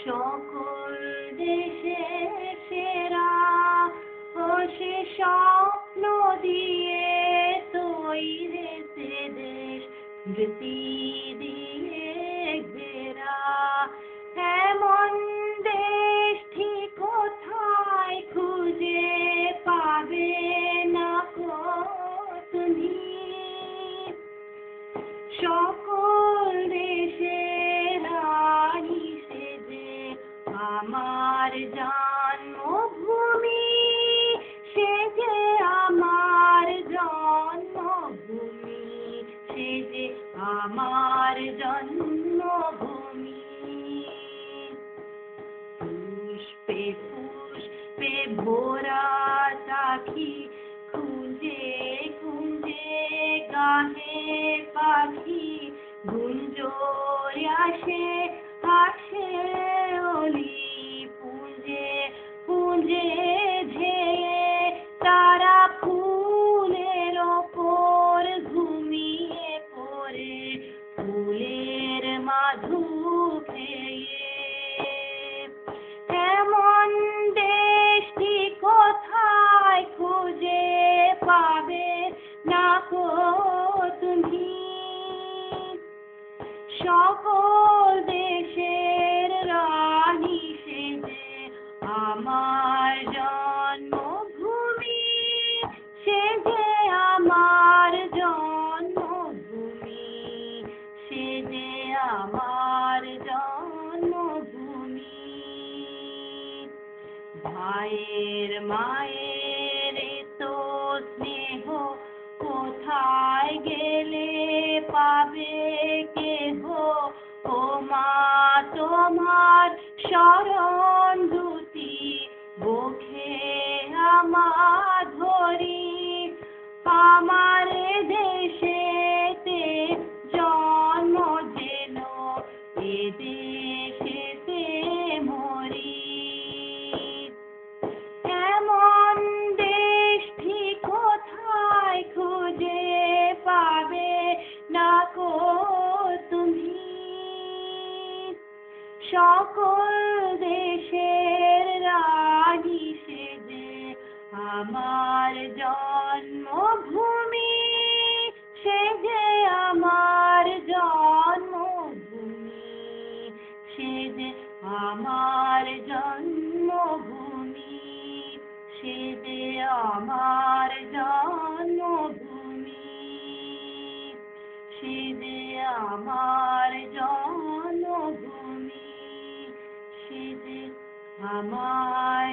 সকল দেশের সেরা ও সে স্বপ্ন দিয়ে তৈরি সে দেশ স্মৃতি দিয়ে ঘেরা। এমন দেশ ঠিক কোথায় খুঁজে পাবে না কো তুমি। সকল দেশের রানী সেজে আমার জন্মভূমি, সেজে আমার জন্মভূমি, সেজে আমার জন্মভূমি। পুষ্পে পুষ্পে ভরা সাখী খুঁজে খুঁজে গাহে পাখি, গুঞ্জরে আসে আসে অলি পুঁজে পুঁজে ঝেয়ে তারা ফুলের ওপর ঘুমিয়ে পড়ে ফুলের মাধু খেয়ে। এমন দেশটি কোথায় খুঁজে পাবে না কো তুমি। সকল দেশের রানী সেজে আমার জন্মভূমি, সেজে আমার জন্মভূমি, সেজে আমার জন্মভূমি। ভাইয়ের মায়ের তো স্নেহ কোথায় গেলে পাবে কেহ, ও মা তোমার শরণ দুটি বুকে আমার ধরি। আমার দেশেতে জন্ম যেন এ দেশেতে মরি। এমন দেশটি কোথায় খুঁজে পাবে না কো তুমি। সকল দেশের রানী সেজে আমার জন্মভূমি, সেজে আমার জন্মভূমি, সেজে আমার জন্মভূমি, সেজে আমার জন্মভূমি, সেজে আমার জন্মভূমি, সেজে আমার